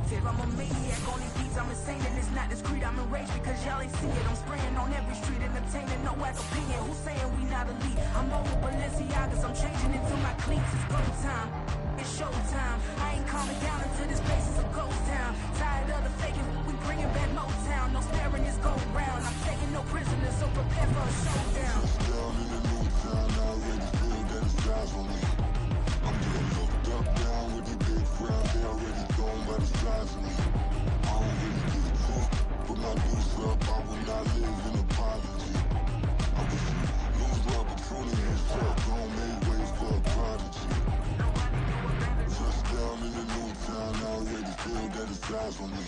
active. I'm a maniac on these beats, I'm insane and it's not discreet. I'm enraged because y'all ain't see it. I'm spraying on every street and obtaining no whack opinion. Who's saying we not elite? I'm over Balenciagas, I'm changing into my cleats. It's go time, it's showtime. I ain't calming down until this place is a ghost town. Tired of the faking, we bringing back Motown. No sparing this go round. I'm taking no prisoners, so prepare for a showdown. Down in the new town, I already feel that it's eyes on me. I'm getting looked up, down with the big crowd. They already gone by the size of me. I don't really give a fuck. Put my dues up, I will not live in apology. I wish you lose the opportunity and start gon' make ways for a prodigy. Just down in the new town, I already feel that it's eyes on me.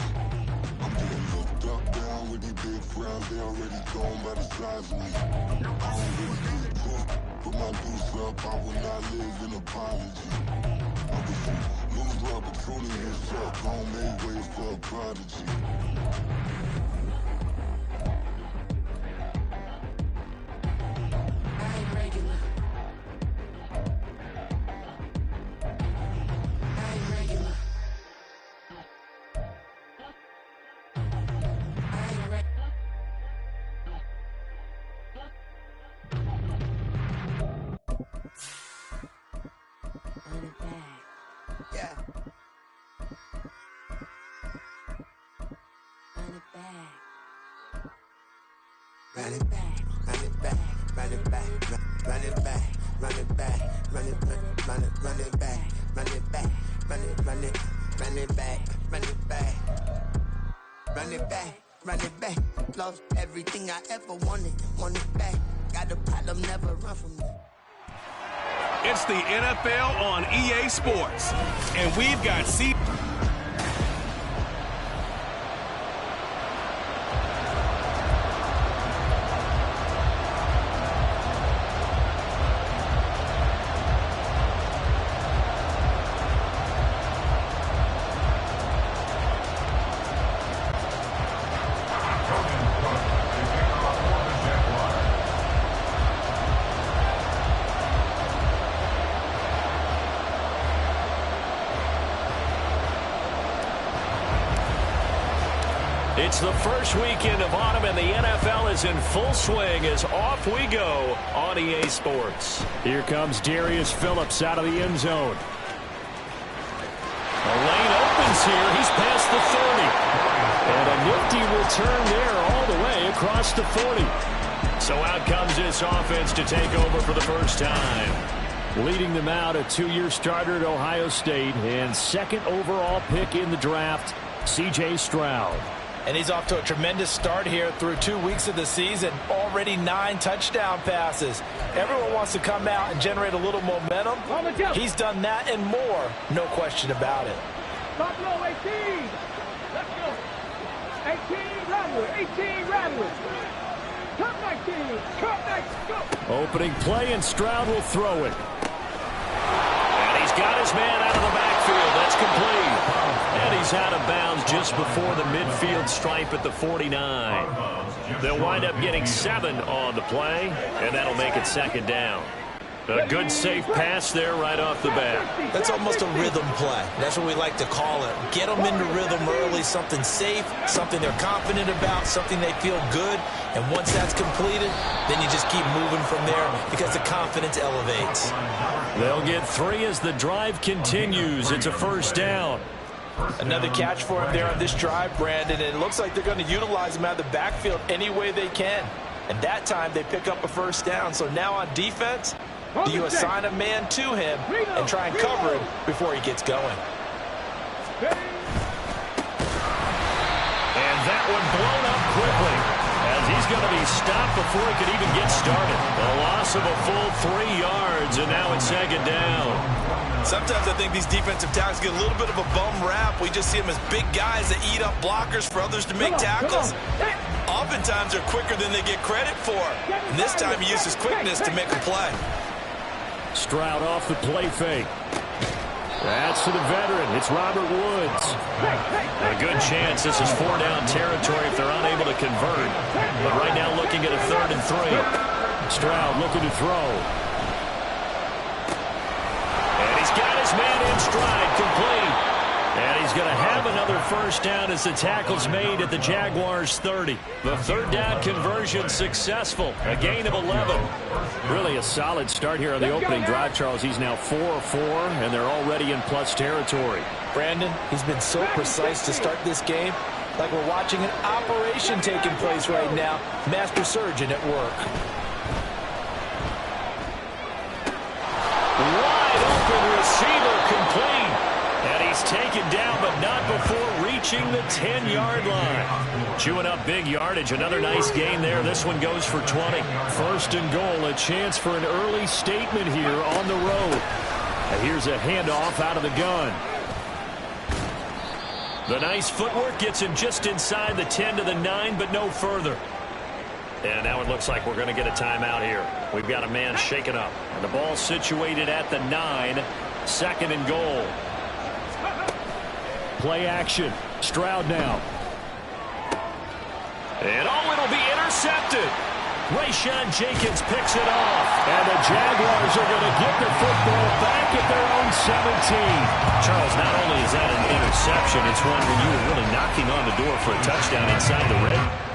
I'm getting looked up, down with the big crowd. They already gone by the size of me. I don't really give a fuck. Put my dues up, I will not live in apology. I wish you lose the opportunity and start gon' make ways for a prodigy. I ain't regular. I ain't regular. I ain't regular. Run it back. Yeah. Run it back. Run it back, run it back, run it back, run it back, run it back, run it back, run it back, run it back, run it back, run it back, run it back. Lost everything I ever wanted it back. Got a problem, never run from it. It's the NFL on EA Sports, and we've got It's the first weekend of autumn, and the NFL is in full swing as off we go on EA Sports. Here comes Darius Phillips out of the end zone. The lane opens here. He's past the 30. And a nifty return there all the way across the 40. So out comes this offense to take over for the first time. Leading them out, a two-year starter at Ohio State and second overall pick in the draft, C.J. Stroud. And he's off to a tremendous start here through 2 weeks of the season. Already 9 touchdown passes. Everyone wants to come out and generate a little momentum. He's done that and more. No question about it. Top low, 18. Let's go. 18, Radwood. 18, Radwood. Top 19. Top 19. Go. Opening play, and Stroud will throw it. And he's got his man out of the backfield. That's complete. And he's out of bounds just before the midfield stripe at the 49. They'll wind up getting 7 on the play, and that'll make it second down. A good, safe pass there right off the bat. That's almost a rhythm play. That's what we like to call it. Get them into rhythm early, something safe, something they're confident about, something they feel good. And once that's completed, then you just keep moving from there because the confidence elevates. They'll get 3 as the drive continues. It's a first down. Another catch for him there on this drive, Brandon. And it looks like they're going to utilize him out of the backfield any way they can. And that time they pick up a first down. So now on defense, do you assign a man to him and try and cover him before he gets going? And that one blown up quickly as he's going to be stopped before he could even get started. A loss of a full 3 yards, and now it's second down. Sometimes I think these defensive tackles get a little bit of a bum rap. We just see them as big guys that eat up blockers for others to make tackles. Oftentimes they're quicker than they get credit for. And this time he used his quickness to make a play. Stroud off the play fake. That's to the veteran. It's Robert Woods. A good chance this is 4-down territory if they're unable to convert. But right now looking at a 3rd and 3. Stroud looking to throw. And he's got his man in stride, complete. And he's is going to have another first down as the tackle's made at the Jaguars' 30. The third down conversion successful. A gain of 11. Really a solid start here on the opening drive, Charles. He's now 4-4, and they're already in plus territory. Brandon, he's been so precise to start this game. Like we're watching an operation taking place right now. Master surgeon at work. Wide open receiver complete. And he's taken down, but not before reaching the 10-yard line. Chewing up big yardage. Another nice gain there. This one goes for 20. First and goal. A chance for an early statement here on the road. And here's a handoff out of the gun. The nice footwork gets him just inside the 10 to the 9, but no further. And now it looks like we're going to get a timeout here. We've got a man shaken up. And the ball situated at the 9. Second and goal. Play action. Stroud now. And it'll be intercepted. Rayshawn Jenkins picks it off. And the Jaguars are going to get the football back at their own 17. Charles, not only is that an interception, it's one where you were really knocking on the door for a touchdown inside the red.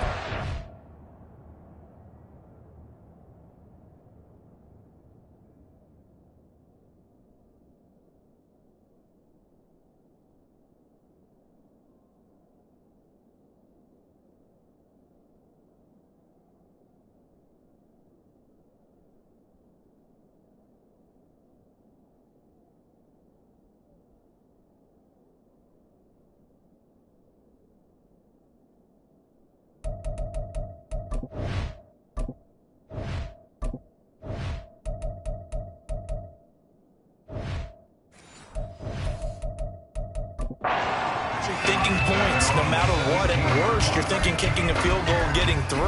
Thinking points, no matter what. At worst, you're thinking kicking a field goal and getting 3.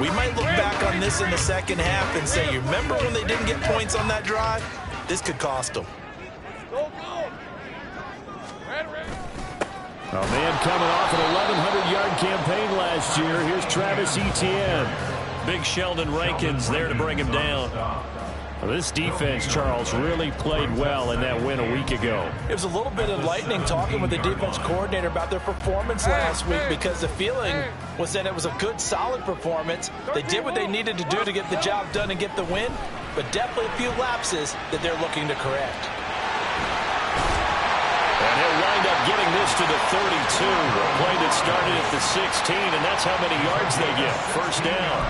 We might look back on this in the second half and say, you remember when they didn't get points on that drive? This could cost them. A man coming off an 1,100-yard campaign last year. Here's Travis Etienne. Big Sheldon Rankins there to bring him down. Well, this defense, Charles, really played well in that win a week ago. It was a little bit enlightening talking with the defense coordinator about their performance last week, because the feeling was that it was a good, solid performance. They did what they needed to do to get the job done and get the win, but definitely a few lapses that they're looking to correct. And he'll wind up getting this to the 32. A play that started at the 16, and that's how many yards they get. First down.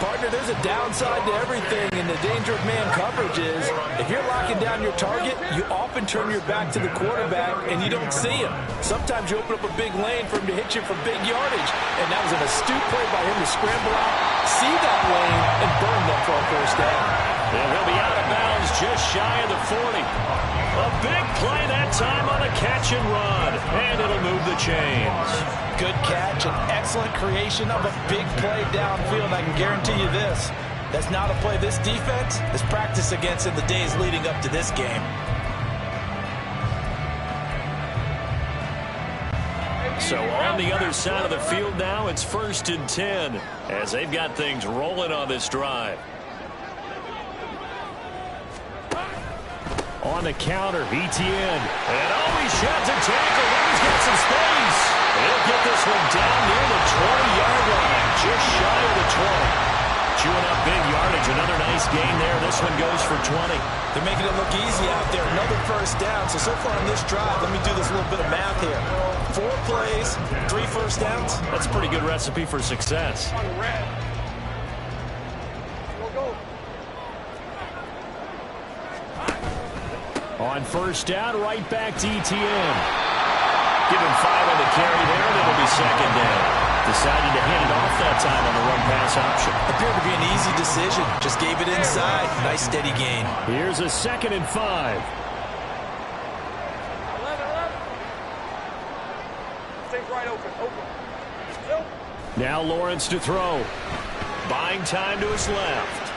Partner, there's a downside to everything, and the danger of man coverage is if you're locking down your target, you often turn your back to the quarterback and you don't see him. Sometimes you open up a big lane for him to hit you for big yardage, and that was an astute play by him to scramble out, see that lane, and burn them for a first down. And he'll be out of bounds just shy of the 40. A big play that time on a catch and run, and it'll move the chains. Good catch, an excellent creation of a big play downfield. I can guarantee you this. That's not a play this defense has practiced against in the days leading up to this game. So on the other side of the field now, it's 1st and 10 as they've got things rolling on this drive. On the counter, Etienne. And he sheds a tackle. Then he's got some space. He'll get this one down near the 20-yard line, just shy of the 20. Chewing up big yardage. Another nice gain there. This one goes for 20. They're making it look easy out there. Another first down. So far on this drive, let me do this little bit of math here. 4 plays, 3 first downs. That's a pretty good recipe for success. On first down, right back to Etienne. Give him 5 on the carry there, and it'll be second down. Decided to hand it off that time on the run-pass option. Appeared to be an easy decision. Just gave it inside. Nice, steady gain. Here's a 2nd and 5. Things right open. Now Lawrence to throw. Buying time to his left.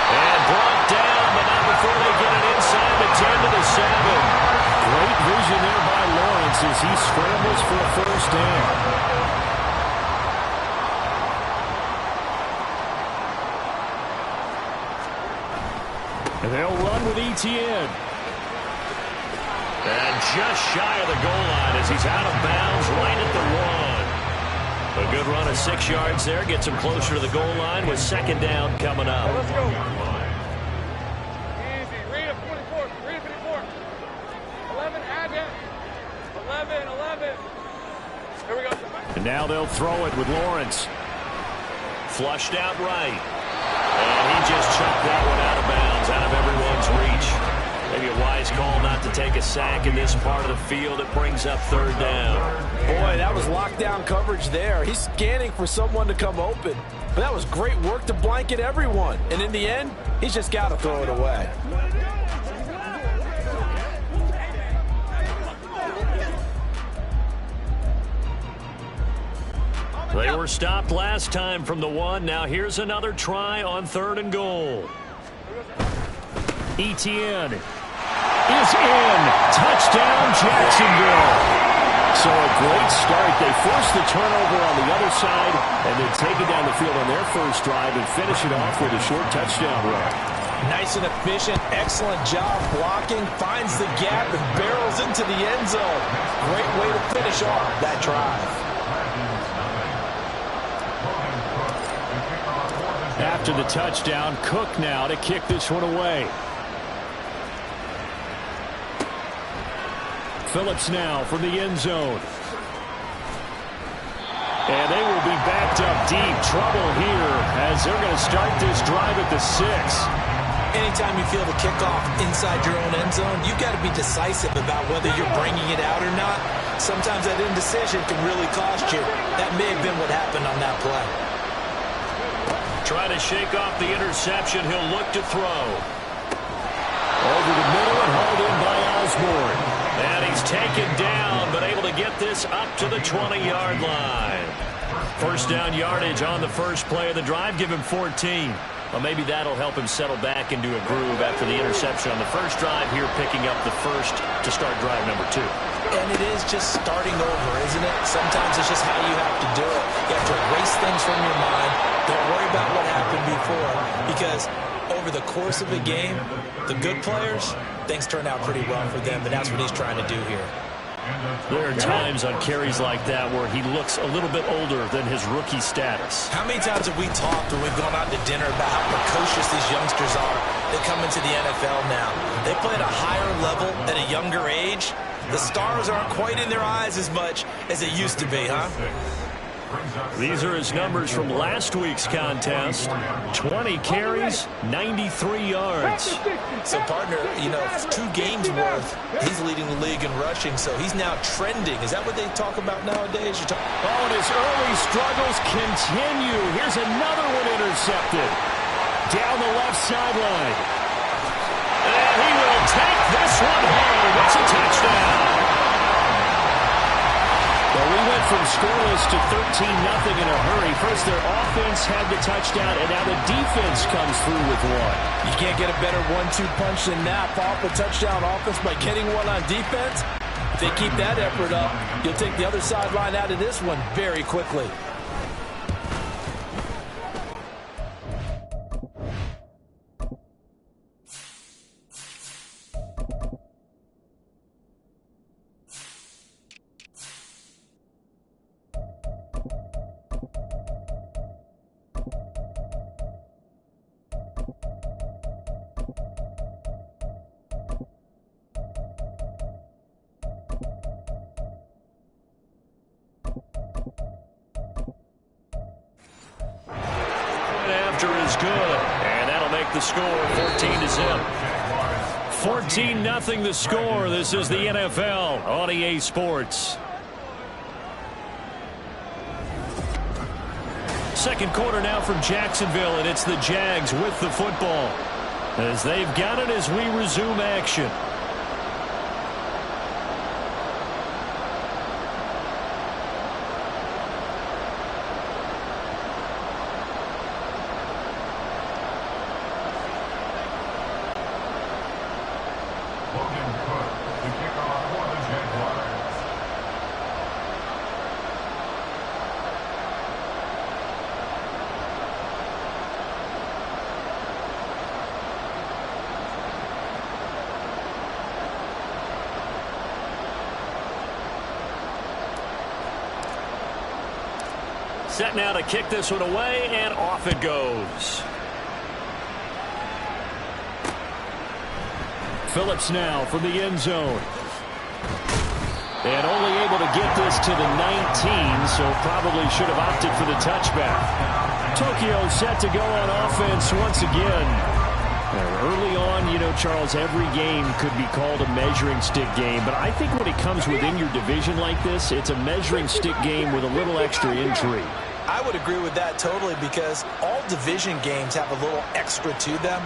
And brought down, but not before they get it inside the 10 to the 7. Great vision there by Lawrence as he scrambles for a first down. And they'll run with Etienne. And just shy of the goal line as he's out of bounds right at the 1. A good run of 6 yards there. Gets him closer to the goal line with second down coming up. Let's go. Easy. Read it, 24. Read it, 54. 11, add that. 11. Here we go. And now they'll throw it with Lawrence. Flushed out right. And he just chucked that one out of bounds, out of everyone's reach. Maybe a wise call not to take a sack in this part of the field. It brings up third down. Boy, that was lockdown coverage there. He's scanning for someone to come open. But that was great work to blanket everyone. And in the end, he's just got to throw it away. They were stopped last time from the 1. Now here's another try on 3rd and goal. Etienne is in. Touchdown, Jacksonville. So a great start. They force the turnover on the other side and then take it down the field on their first drive and finish it off with a short touchdown run. Nice and efficient. Excellent job blocking. Finds the gap and barrels into the end zone. Great way to finish off that drive. After the touchdown, Cook now to kick this one away. Phillips now from the end zone. And they will be backed up deep. Trouble here as they're going to start this drive at the 6. Anytime you feel the kickoff inside your own end zone, you've got to be decisive about whether you're bringing it out or not. Sometimes that indecision can really cost you. That may have been what happened on that play. Trying to shake off the interception. He'll look to throw. Over the middle and hauled in by Osborne. And he's taken down, but able to get this up to the 20-yard line. First down yardage on the first play of the drive. Give him 14. Well, maybe that'll help him settle back into a groove after the interception on the first drive. Here picking up the first to start drive number 2. And it is just starting over, isn't it? Sometimes it's just how you have to do it. You have to erase things from your mind. Don't worry about what happened before, because over the course of a game, the good players, things turn out pretty well for them, and that's what he's trying to do here. There are times on carries like that where he looks a little bit older than his rookie status. How many times have we talked when we've gone out to dinner about how precocious these youngsters are? They come into the NFL now. They play at a higher level at a younger age. The stars aren't quite in their eyes as much as they used to be, huh? These are his numbers from last week's contest. 20 carries, 93 yards. So, partner, 2 games worth, he's leading the league in rushing, so he's now trending. Is that what they talk about nowadays? And his early struggles continue. Here's another one intercepted. Down the left sideline. And he will take this one home. It's a touchdown. Well, we went from scoreless to 13-0 in a hurry. First, their offense had the touchdown, and now the defense comes through with one. You can't get a better 1-2 punch than that. Off a touchdown offense by getting one on defense. If they keep that effort up, you'll take the other sideline out of this one very quickly. Is good, and that'll make the score 14-0. 14-0 the score. This is the NFL on EA Sports. Second quarter now from Jacksonville, and it's the Jags with the football as they've got it as we resume action. Set now to kick this one away, and off it goes. Phillips now from the end zone. And only able to get this to the 19, so probably should have opted for the touchback. Tokyo set to go on offense once again. Early on, you know, Charles, every game could be called a measuring stick game, but I think when it comes within your division like this, it's a measuring stick game with a little extra intrigue. I would agree with that totally, because all division games have a little extra to them.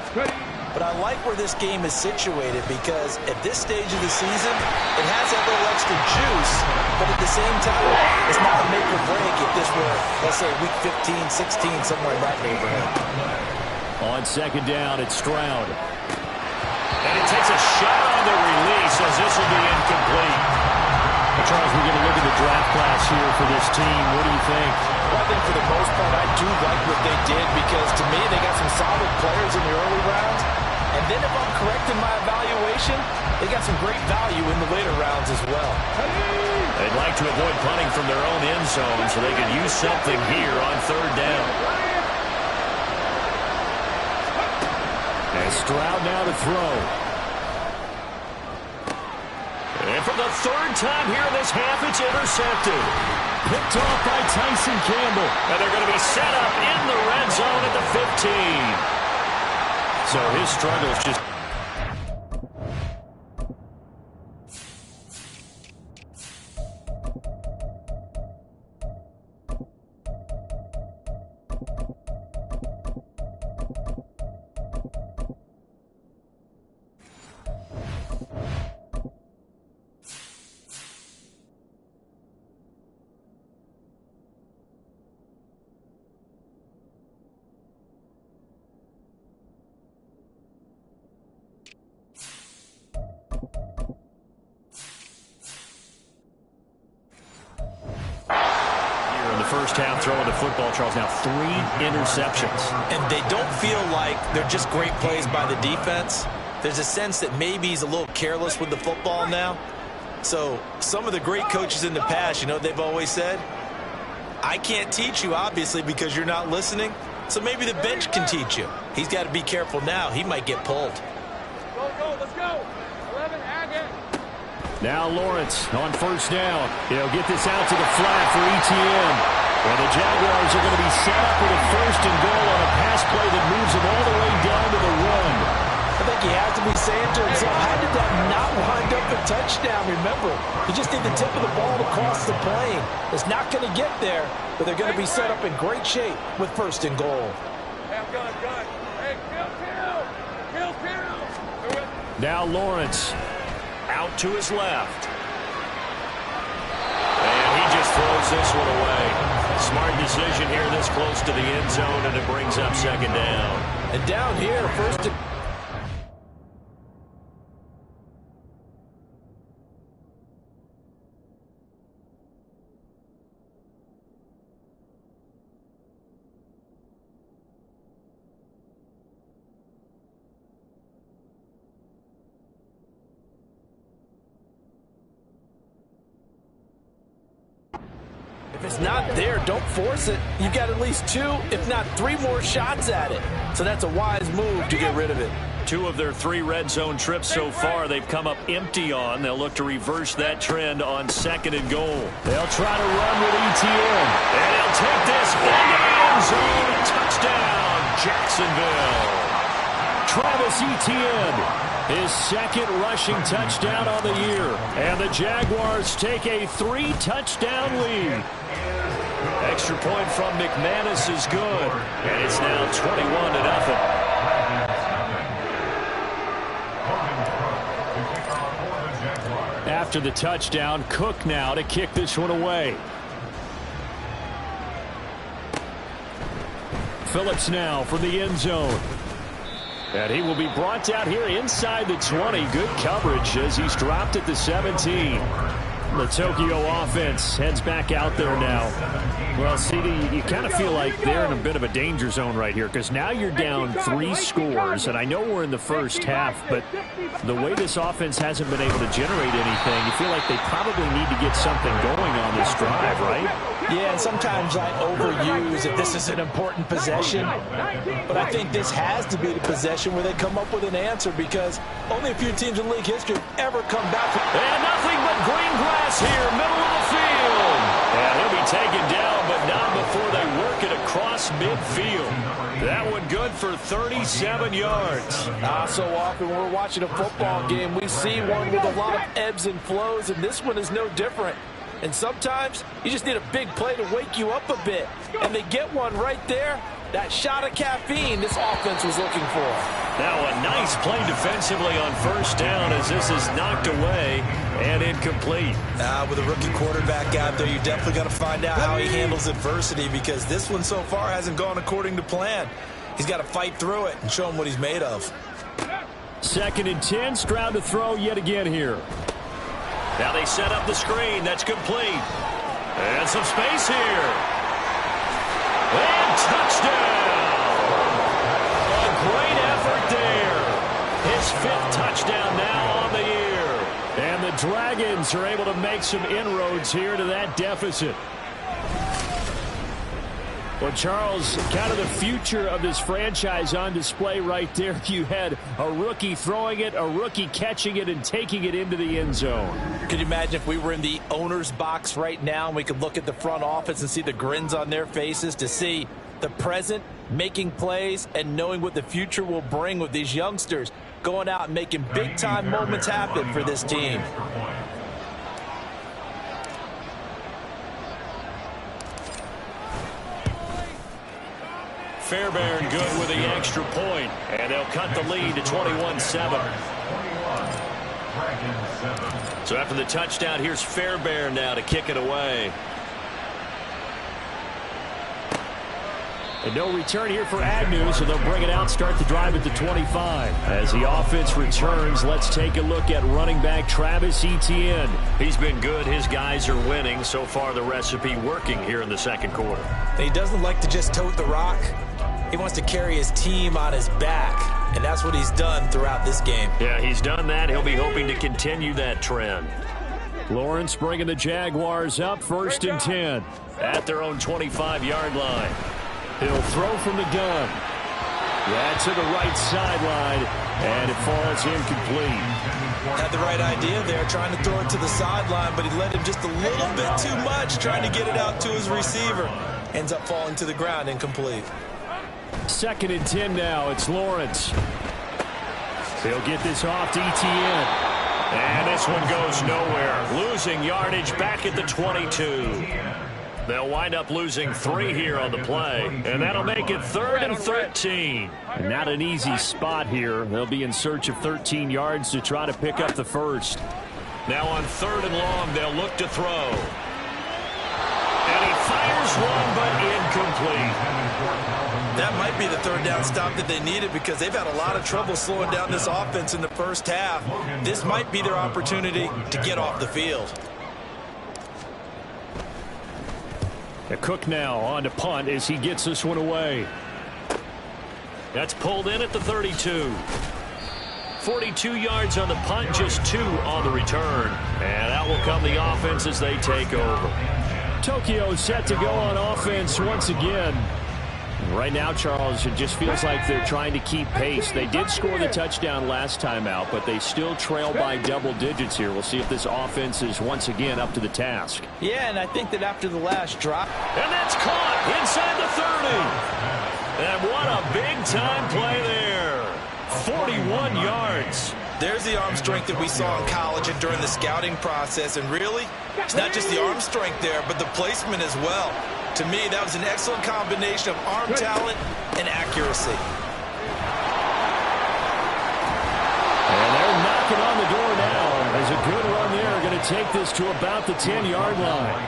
But I like where this game is situated, because at this stage of the season, it has that little extra juice, but at the same time, it's not a make or break if this were, let's say, week 15, 16, somewhere in that neighborhood. On second down, it's Stroud. And it takes a shot on the release as this will be incomplete. Charles, we're going to look at the draft class here for this team. What do you think? Well, I think for the most part, I do like what they did, because to me, they got some solid players in the early rounds. And then if I'm correct in my evaluation, they got some great value in the later rounds as well. They'd like to avoid punting from their own end zone so they could use something here on third down. And Stroud now to throw. And for the third time here in this half, it's intercepted. Picked off by Tyson Campbell. And they're going to be set up in the red zone at the 15. So his struggles just... first half throwing the football, Charles. Now 3 interceptions. And they don't feel like they're just great plays by the defense. There's a sense that maybe he's a little careless with the football now. So some of the great coaches in the past, you know, they've always said, I can't teach you, obviously, because you're not listening. So maybe the bench can teach you. He's got to be careful now. He might get pulled. Go, let's go. 11, Agate. Now Lawrence on first down. He'll get this out to the flat for ETN. Well, the Jaguars are going to be set up with a first and goal on a pass play that moves them all the way down to the 1. I think he has to be saying to himself, how did that not wind up a touchdown? Remember, you just need the tip of the ball across the plane. It's not going to get there, but they're going to be set up in great shape with first and goal. Hey, I'm gun. Hey, kill. Now Lawrence out to his left. And he just throws this one away. Smart decision here this close to the end zone, and it brings up second down. And down here, first and... If it's not there, don't force it. You've got at least 2, if not 3 more shots at it. So that's a wise move to get rid of it. 2 of their 3 red zone trips so far they've come up empty on. They'll look to reverse that trend on second and goal. They'll try to run with ETN. And he'll take this into the end zone. Touchdown, Jacksonville. Travis Etienne, his second rushing touchdown on the year. And the Jaguars take a 3-touchdown lead. Extra point from McManus is good. And it's now 21-0. After the touchdown, Cook now to kick this one away. Phillips now from the end zone. And he will be brought down here inside the 20. Good coverage as he's dropped at the 17. The Tokyo offense heads back out there now. Well, CD, you kind of feel like they're in a bit of a danger zone right here because now you're down 3 scores, and I know we're in the first half, but the way this offense hasn't been able to generate anything, you feel like they probably need to get something going on this drive, right? Yeah, and sometimes I overuse if this is an important possession, but I think this has to be the possession where they come up with an answer because only a few teams in league history have ever come back. And nothing but green grass here, middle of the field. And he'll be taken down, but not before they work it across midfield. That one good for 37 yards. So often when we're watching a football game, we see one with a lot of ebbs and flows, and this one is no different. And sometimes you just need a big play to wake you up a bit. And they get one right there. That shot of caffeine this offense was looking for. Now a nice play defensively on first down as this is knocked away and incomplete. With a rookie quarterback out there, you definitely got to find out how he handles adversity because this one so far hasn't gone according to plan. He's got to fight through it and show him what he's made of. 2nd and 10, Stroud to throw yet again here. Now they set up the screen. That's complete. And some space here. And touchdown! A great effort there. His 5th touchdown now on the year. And the Dragons are able to make some inroads here to that deficit. Well, Charles, kind of the future of this franchise on display right there. You had a rookie throwing it, a rookie catching it, and taking it into the end zone. Could you imagine if we were in the owner's box right now and we could look at the front office and see the grins on their faces to see the present making plays and knowing what the future will bring with these youngsters going out and making big-time moments happen for this team. Fairbairn good with the extra point, and they'll cut the lead to 21-7. So after the touchdown, here's Fairbairn now to kick it away. And no return here for Agnew, so they'll bring it out, start the drive at the 25. As the offense returns, let's take a look at running back Travis Etienne. He's been good. His guys are winning. So far, the recipe working here in the second quarter. He doesn't like to just tote the rock. He wants to carry his team on his back, and that's what he's done throughout this game. Yeah, he's done that. He'll be hoping to continue that trend. Lawrence bringing the Jaguars up 1st and 10 at their own 25-yard line. He'll throw from the gun. Yeah, to the right sideline, and it falls incomplete. Had the right idea there, trying to throw it to the sideline, but he led him just a little bit too much, trying to get it out to his receiver. Ends up falling to the ground, incomplete. 2nd and 10 now. It's Lawrence. He'll get this off to Etienne. And this one goes nowhere. Losing yardage back at the 22. They'll wind up losing 3 here on the play. And that'll make it 3rd and 13. And not an easy spot here. They'll be in search of 13 yards to try to pick up the first. Now on 3rd and long, they'll look to throw. And he fires one, but incomplete. That might be the 3rd down stop that they needed because they've had a lot of trouble slowing down this offense in the first half. This might be their opportunity to get off the field. Cook now on to punt as he gets this one away. That's pulled in at the 32. 42 yards on the punt, just 2 on the return. And out will come the offense as they take over. Tokyo set to go on offense once again. Right now, Charles, it just feels like they're trying to keep pace. They did score the touchdown last time out, but they still trail by double digits here. We'll see if this offense is once again up to the task. Yeah, and I think that after the last drop. And that's caught inside the 30. And what a big-time play there. 41 yards. There's the arm strength that we saw in college and during the scouting process. And really, it's not just the arm strength there, but the placement as well. To me, that was an excellent combination of arm talent and accuracy. And they're knocking on the door now. There's a good run there. Going to take this to about the 10-yard line.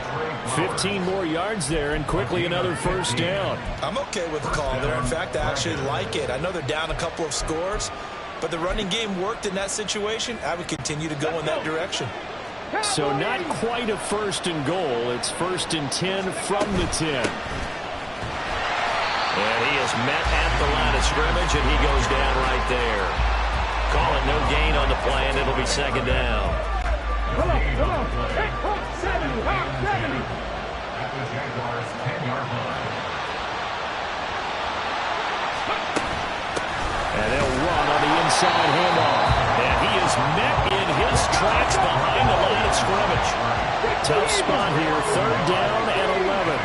15 more yards there, and quickly another first down. I'm okay with the call there. In fact, I actually like it. I know they're down a couple of scores, but the running game worked in that situation. I would continue to go in that direction. So not quite a 1st and goal. It's 1st and 10 from the 10. And he is met at the line of scrimmage, and he goes down right there. Call it no gain on the play, and it'll be 2nd down. Come on. Hey, 70, 70. At the Jaguars' 10-yard line. And they'll run on the inside handoff. And he is met in his tracks behind the line of scrimmage. Tough spot here, 3rd down and 11.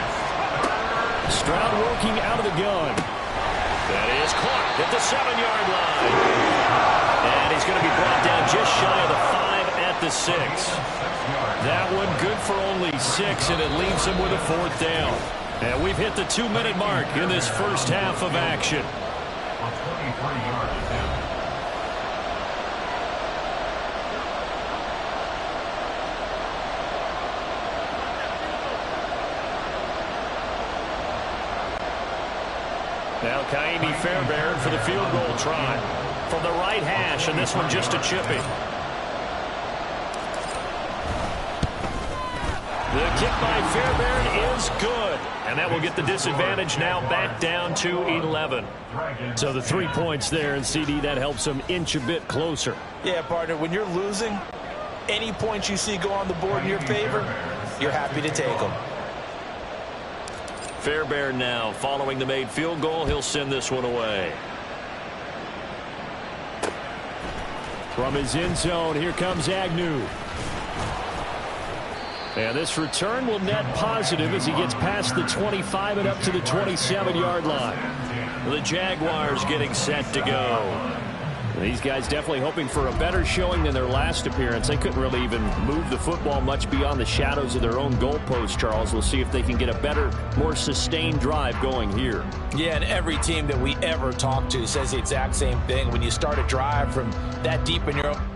Stroud working out of the gun. That is caught at the 7-yard line. And he's going to be brought down just shy of the 5 at the 6. That one good for only 6, and it leaves him with a 4th down. And we've hit the 2-minute mark in this first half of action. A 23-yard attempt. Now Kaimi Fairbairn for the field goal try from the right hash, and this one just a chippy. The kick by Fairbairn is good, and that will get the disadvantage now back down to 11. So the 3 points there, and CD, that helps them inch a bit closer. Yeah, partner, when you're losing, any points you see go on the board in your favor, you're happy to take them. Fairbairn now following the made field goal. He'll send this one away. From his end zone, here comes Agnew. And this return will net positive as he gets past the 25 and up to the 27-yard line. The Jaguars getting set to go. These guys definitely hoping for a better showing than their last appearance. They couldn't really even move the football much beyond the shadows of their own goalpost, Charles. We'll see if they can get a better, more sustained drive going here. Yeah, and every team that we ever talk to says the exact same thing. When you start a drive from that deep in your own...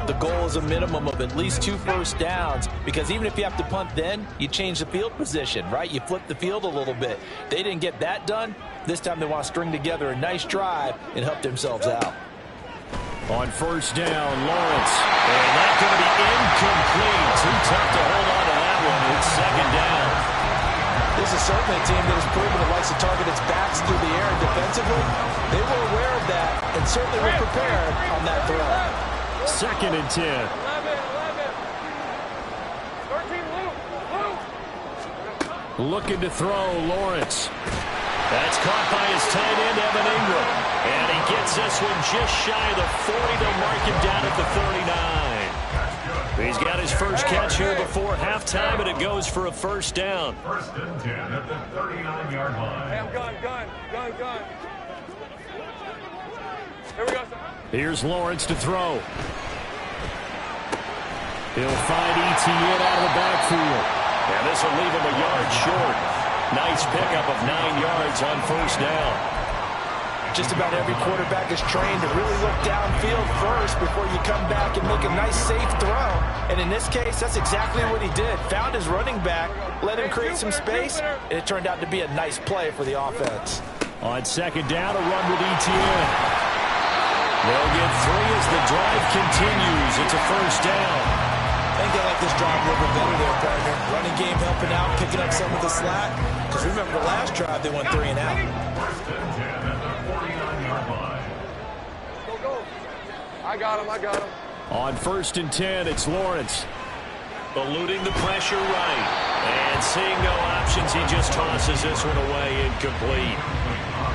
The goal is a minimum of at least 2 first downs, because even if you have to punt then, you change the field position, right? You flip the field a little bit. They didn't get that done. This time they want to string together a nice drive and help themselves out. On first down, Lawrence. And that's going to be incomplete. Too tough to hold on to that one. It's 2nd down. This is certainly a team that has proven it likes to target its backs through the air and defensively. They were aware of that and certainly were prepared on that throw. 2nd and 10. 11. 13, Luke. Looking to throw, Lawrence. That's caught by his tight end, Evan Ingram. And he gets this one just shy of the 40 to mark him down at the 39. He's got his first catch here before halftime, and it goes for a first down. 1st and 10 at the 39-yard line. Hey, I'm gun. Here we go, son. Here's Lawrence to throw. He'll find Etienne out of the backfield. And this will leave him a yard short. Nice pickup of 9 yards on first down. Just about every quarterback is trained to really look downfield first before you come back and make a nice, safe throw. And in this case, that's exactly what he did. Found his running back, let him create some space, and it turned out to be a nice play for the offense. On 2nd down, a run with Etienne. They'll get 3 as the drive continues. It's a first down. think they like this drive a little bit better there, partner. Running game helping out, picking up some of the slack. Because remember the last drive, they went 3 and out. First and 10 at the 49-yard line. Go. I got him. On 1st and 10, it's Lawrence. Eluding the pressure right. And seeing no options, he just tosses this one away incomplete.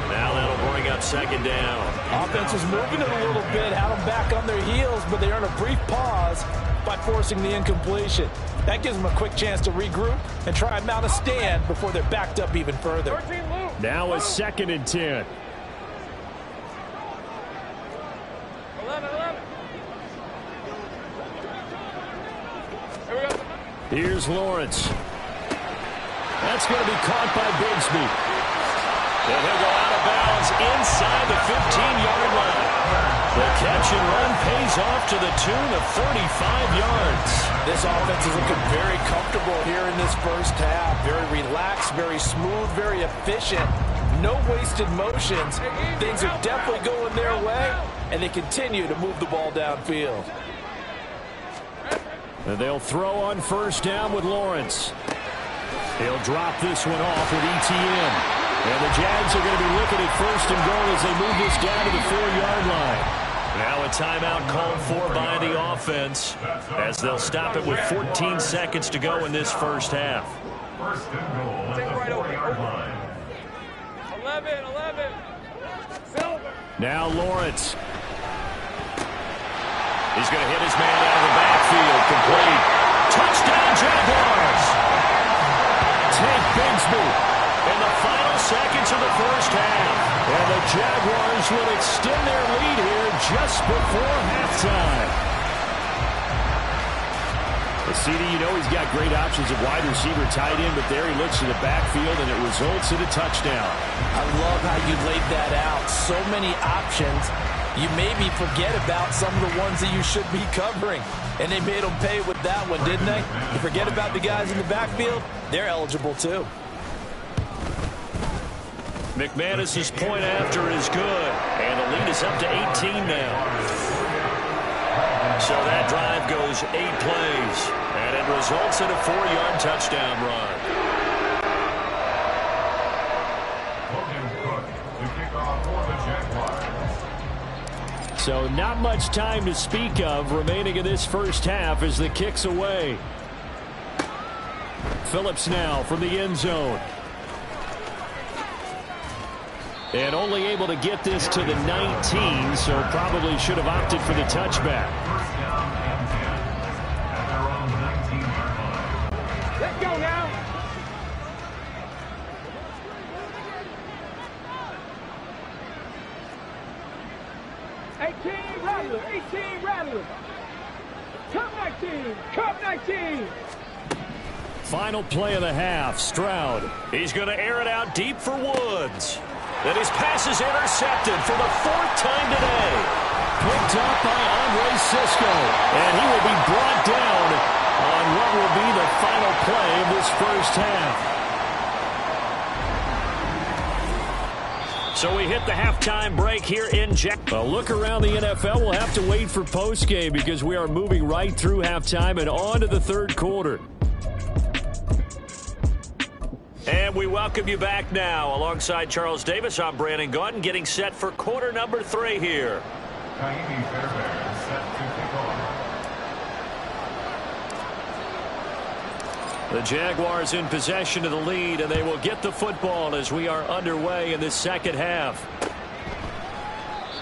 Now that'll bring up 2nd down. Offense was moving it a little bit, had them back on their heels, but they earned a brief pause by forcing the incompletion. That gives them a quick chance to regroup and try and mount a stand before they're backed up even further. Now a 2nd and 10. 11. Here's Lawrence. That's going to be caught by Bigsby. And he'll go out of bounds inside the 15-yard line. The catch and run pays off to the tune of 35 yards. This offense is looking very comfortable here in this first half. Very relaxed, very smooth, very efficient. No wasted motions. Things are definitely going their way, and they continue to move the ball downfield. And they'll throw on 1st down with Lawrence. He'll drop this one off with ETN. And the Jags are going to be looking at 1st and goal as they move this down to the 4-yard line. Now a timeout called for by the offense as they'll stop it with 14 seconds to go in this first half. 1st and goal at the 4-yard line. 11. Silver. Now Lawrence. He's going to hit his man out of the backfield. Complete. Touchdown, Jaguars. Take Bigsby in the final seconds of the first half. And the Jaguars will extend their lead here just before halftime. Well, CD, you know he's got great options at wide receiver, tight end, but there he looks to the backfield, and it results in a touchdown. I love how you laid that out. So many options. You maybe forget about some of the ones that you should be covering. And they made them pay with that one, didn't they? You forget about the guys in the backfield, they're eligible too. McManus's point after is good. And the lead is up to 18 now. So that drive goes 8 plays. And it results in a 4-yard touchdown run. So not much time to speak of remaining in this first half as the kick's away. Phillips now from the end zone. And only able to get this to the 19, so probably should have opted for the touchback. Let's go now. Rattler. Cup 19. Final play of the half, Stroud. He's going to air it out deep for Woods. Then his pass is intercepted for the 4th time today. Picked up by Andre Sisco. And he will be brought down on what will be the final play of this first half. So we hit the halftime break here in A look around the NFL. We'll have to wait for postgame because we are moving right through halftime and on to the 3rd quarter. And we welcome you back now. Alongside Charles Davis, I'm Brandon Gaudin, getting set for quarter number 3 here. Kaimi Fairbairn set to kick off. The Jaguars in possession of the lead, and they will get the football as we are underway in this second half.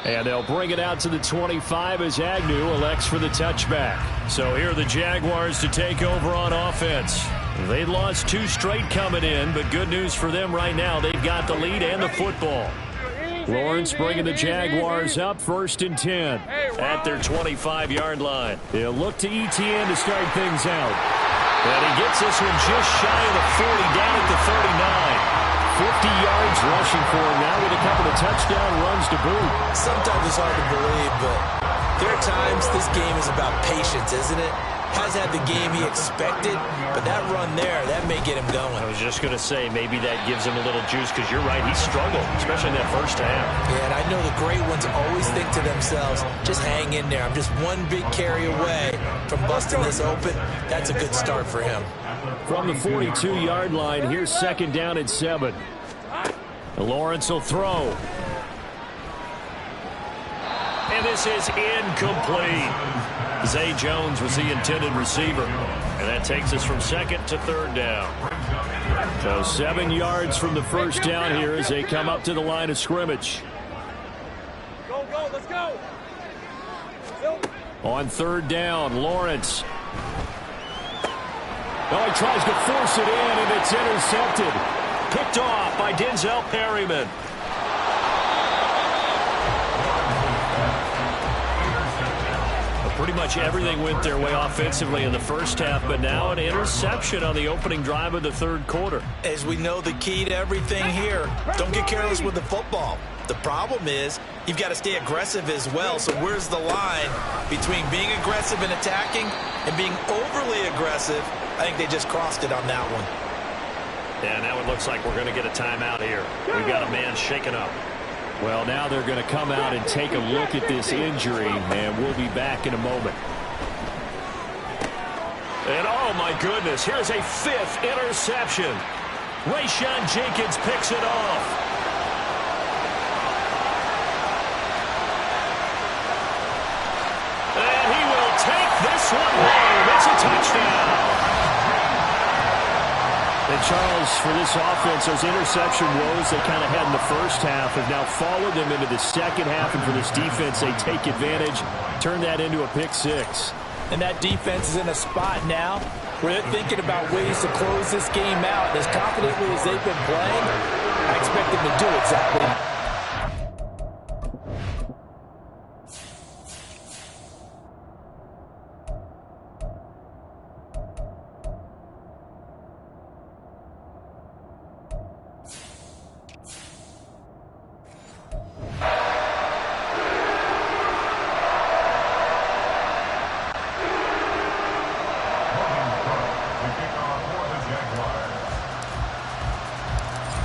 And they'll bring it out to the 25 as Agnew elects for the touchback. So here are the Jaguars to take over on offense. They lost 2 straight coming in, but good news for them right now. They've got the lead and the football. Lawrence bringing the Jaguars up 1st and 10 at their 25-yard line. He'll look to ETN to start things out. And he gets this one just shy of the 40, down at the 39. 50 yards rushing for him now with a couple of touchdown runs to boot. Sometimes it's hard to believe, but there are times this game is about patience, isn't it? has had the game he expected, but that run there, that may get him going. I was just going to say, maybe that gives him a little juice, because you're right, he struggled, especially in that first half. Yeah, and I know the great ones always think to themselves, just hang in there. I'm just one big carry away from busting this open. That's a good start for him. From the 42-yard line, here's 2nd down and 7. Lawrence will throw. And this is incomplete. Zay Jones was the intended receiver. And that takes us from 2nd to 3rd down. So 7 yards from the first down here as they come up to the line of scrimmage. Go, let's go. On 3rd down, Lawrence. Oh, he tries to force it in, and it's intercepted. Picked off by Denzel Perryman. Pretty much everything went their way offensively in the first half, but now an interception on the opening drive of the 3rd quarter. As we know, the key to everything here, don't get careless with the football. The problem is you've got to stay aggressive as well. So where's the line between being aggressive and attacking and being overly aggressive? I think they just crossed it on that one. Yeah, now it looks like we're going to get a timeout here. We've got a man shaken up. Well, now they're going to come out and take a look at this injury, and we'll be back in a moment. And, oh, my goodness, here's a 5th interception. Rayshawn Jenkins picks it off. And he will take this one home. It's a touchdown. And, Charles, for this offense, those interception woes they kind of had in the first half have now followed them into the second half. And for this defense, they take advantage, turn that into a pick 6. And that defense is in a spot now where they're thinking about ways to close this game out. As confidently as they've been playing, I expect them to do exactly that.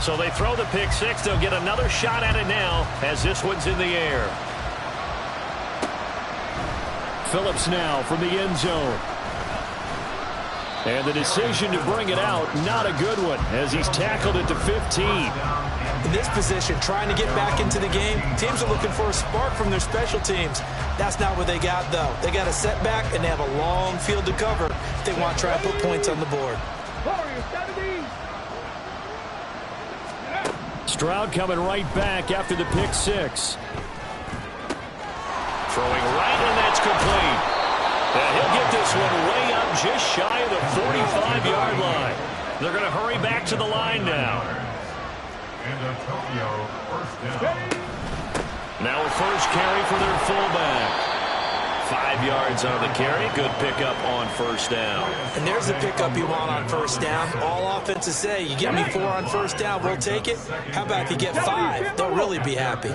So they throw the pick 6. They'll get another shot at it now as this one's in the air. Phillips now from the end zone. And the decision to bring it out, not a good one, as he's tackled at the 15. In this position, trying to get back into the game, teams are looking for a spark from their special teams. That's not what they got, though. They got a setback, and they have a long field to cover if they want to try and put points on the board. Stroud coming right back after the pick 6. Throwing right, and that's complete. And he'll get this one way up just shy of the 45-yard line. They're going to hurry back to the line now. Now a first carry for their fullback. 5 yards on the carry. Good pickup on first down. And there's the pickup you want on first down. All offenses say, you get me 4 on first down, we'll take it. How about if you get 5? They'll really be happy.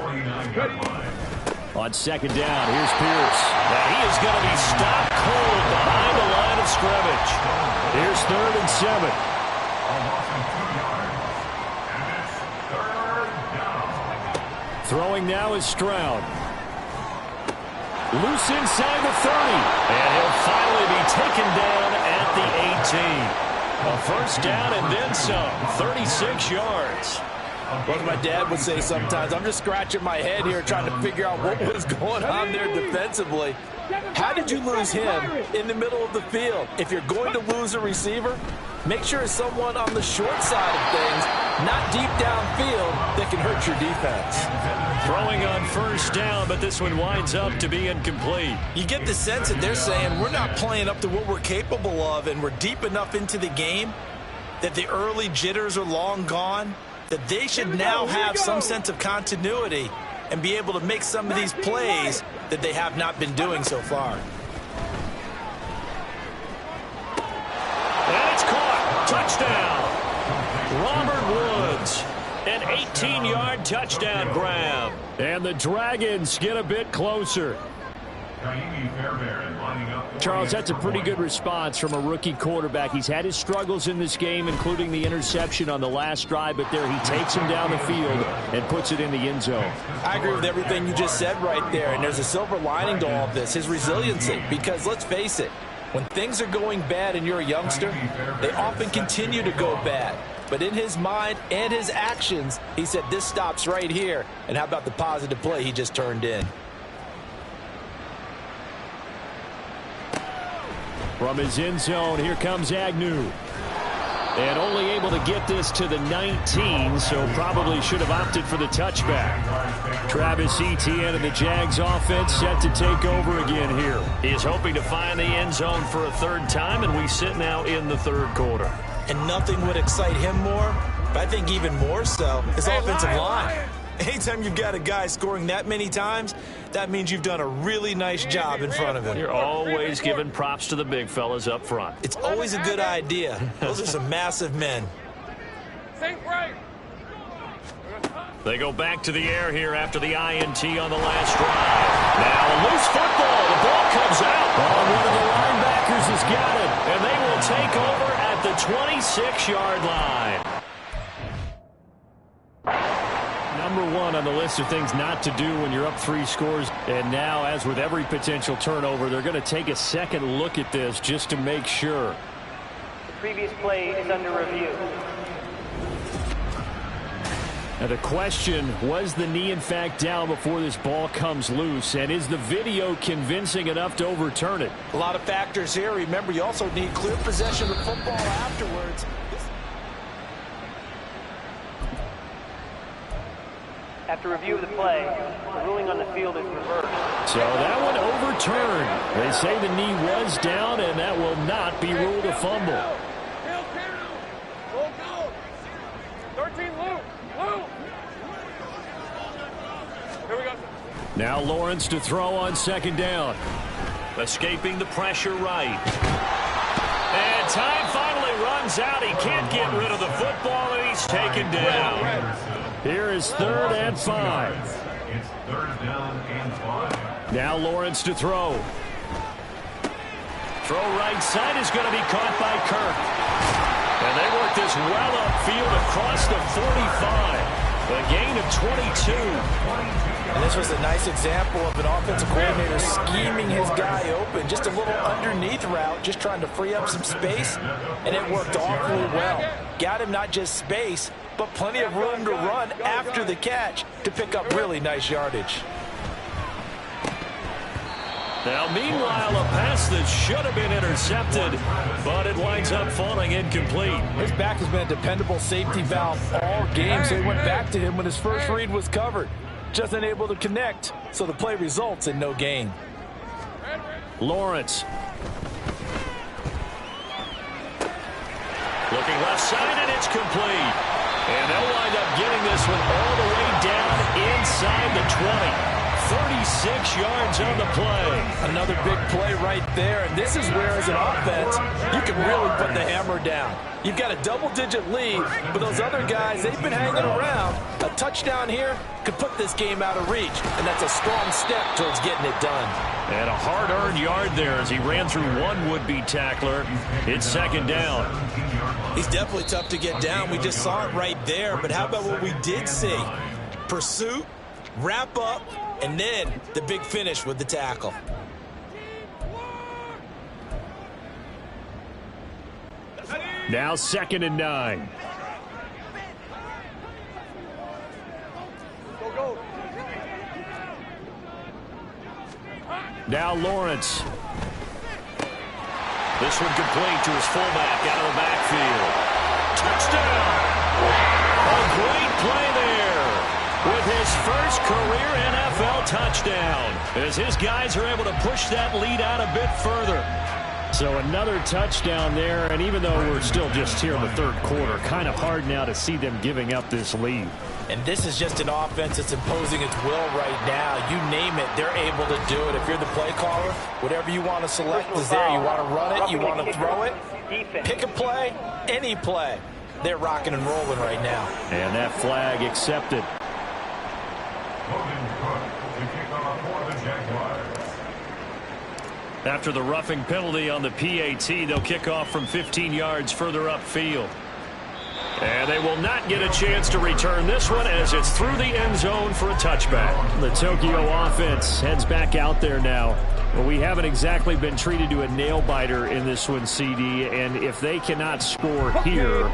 On second down, here's Pierce. Now he is going to be stopped cold behind the line of scrimmage. Here's 3rd and 7. Throwing now is Stroud. Loose inside the 30. And he'll finally be taken down at the 18. A first down and then some. 36 yards. What my dad would say sometimes, I'm just scratching my head here trying to figure out what was going on there defensively. How did you lose him in the middle of the field? If you're going to lose a receiver, make sure it's someone on the short side of things, not deep downfield, that can hurt your defense. Throwing on first down, but this one winds up to be incomplete. You get the sense that they're saying we're not playing up to what we're capable of, and we're deep enough into the game that the early jitters are long gone, that they should now have some sense of continuity and be able to make some of these plays that they have not been doing so far. And it's caught. Touchdown. Robert Woods. An 18-yard touchdown grab. And the Dragons get a bit closer. Charles, that's a pretty good response from a rookie quarterback. He's had his struggles in this game, including the interception on the last drive, but there he takes him down the field and puts it in the end zone. I agree with everything you just said right there, and there's a silver lining to all of this, his resiliency, because let's face it, when things are going bad and you're a youngster, they often continue to go bad. But in his mind and his actions, he said this stops right here. And how about the positive play he just turned in? From his end zone, here comes Agnew. And only able to get this to the 19, so probably should have opted for the touchback. Travis Etienne and the Jags offense set to take over again here. He is hoping to find the end zone for a third time, and we sit now in the third quarter. And nothing would excite him more, but I think even more so, his offensive line. Anytime you've got a guy scoring that many times, that means you've done a really nice job in front of him. You're always giving props to the big fellas up front. It's always a good idea. Those are some massive men. They go back to the air here after the INT on the last drive. Now a loose football. The ball comes out. Oh, one of the linebackers has got it. And they will take over at the 26-yard line. Number one on the list of things not to do when you're up 3 scores. And now, as with every potential turnover, they're going to take a second look at this just to make sure. The previous play is under review. Now the question, was the knee in fact down before this ball comes loose? And is the video convincing enough to overturn it? A lot of factors here. Remember, you also need clear possession of football afterwards. After review of the play, the ruling on the field is reversed. So that one overturned. They say the knee was down, and that will not be ruled a fumble. 13 Luke. Here we go. Now Lawrence to throw on second down. Escaping the pressure right. And time finally runs out. He can't get rid of the football, and he's taken down. Here is 3rd and 5. It's 3rd down and 5. Now Lawrence to throw. Throw right side is going to be caught by Kirk. And they work this well upfield across the 45. A gain of 22. And this was a nice example of an offensive coordinator scheming his guy open. Just a little underneath route, just trying to free up some space. And it worked awfully well. Got him not just space, but plenty of room to run after the catch to pick up really nice yardage. Now, meanwhile, a pass that should have been intercepted, but it winds up falling incomplete. His back has been a dependable safety valve all game, so he went back to him when his first read was covered. Just unable to connect, so the play results in no gain. Lawrence. Looking left side, and it's complete. And they'll wind up getting this one all the way down inside the 20. 36 yards on the play. Another big play right there, and this is where, as an offense, you can really put the hammer down. You've got a double-digit lead, but those other guys, they've been hanging around. A touchdown here could put this game out of reach, and that's a strong step towards getting it done. And a hard-earned yard there as he ran through one would-be tackler. It's 2nd down. He's definitely tough to get down. We just saw it right there, but how about what we did see? Pursuit, wrap up, and then the big finish with the tackle. Now 2nd and 9. Now Lawrence. This one complete to his fullback out of the backfield. Touchdown! A great play there with his first career NFL touchdown as his guys are able to push that lead out a bit further. So another touchdown there, and even though we're still just here in the 3rd quarter, kind of hard now to see them giving up this lead. And this is just an offense that's imposing its will right now. You name it, they're able to do it. If you're the play caller, whatever you want to select is there. You want to run it, you want to throw it, pick a play, any play. They're rocking and rolling right now. And that flag accepted. Cook to kick off for the Jaguars. 2 After the roughing penalty on the PAT, they'll kick off from 15 yards further upfield. And they will not get a chance to return this one as it's through the end zone for a touchback. The Tokyo offense heads back out there now. Well, we haven't exactly been treated to a nail-biter in this one, CD, and if they cannot score here,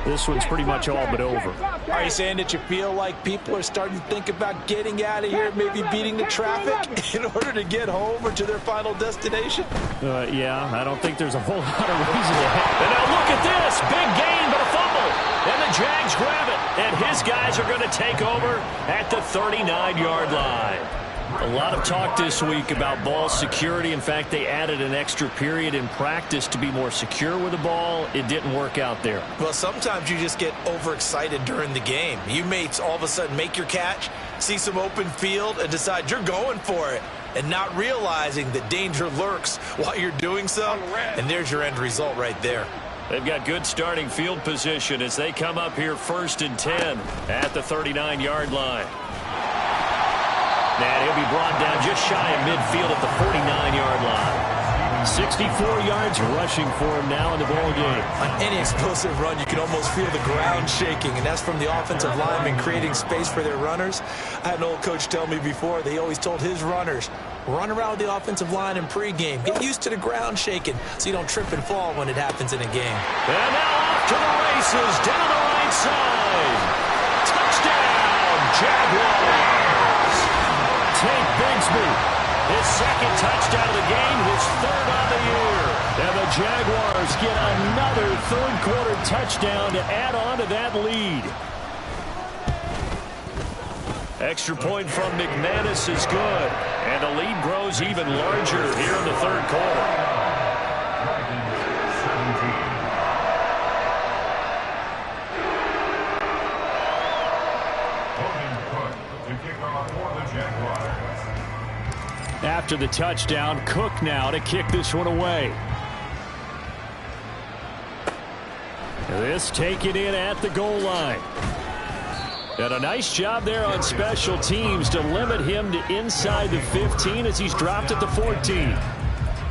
this one's pretty much all but over. Are you saying that you feel like people are starting to think about getting out of here, maybe beating the traffic in order to get home or to their final destination? Yeah, I don't think there's a whole lot of reason to have. And now look at this. Big gain, but a fumble. And the Jags grab it. And his guys are going to take over at the 39-yard line. A lot of talk this week about ball security. In fact, they added an extra period in practice to be more secure with the ball. It didn't work out there. Well, sometimes you just get overexcited during the game. You may all of a sudden make your catch, see some open field, and decide you're going for it, and not realizing that danger lurks while you're doing so. And there's your end result right there. They've got good starting field position as they come up here 1st and 10 at the 39-yard line. And he'll be brought down just shy of midfield at the 49-yard line. 64 yards rushing for him now in the ball game. On any explosive run, you can almost feel the ground shaking, and that's from the offensive linemen creating space for their runners. I had an old coach tell me before, they always told his runners, run around the offensive line in pregame. Get used to the ground shaking so you don't trip and fall when it happens in a game. And now off to the races down the right side. Touchdown, Jaguars. Tank Bigsby, his second touchdown of the game, his 3rd on the year. And the Jaguars get another third-quarter touchdown to add on to that lead. Extra point from McManus is good. And the lead grows even larger here in the third quarter. After the touchdown, Cook now to kick this one away. This taken in at the goal line. And a nice job there on special teams to limit him to inside the 15 as he's dropped at the 14.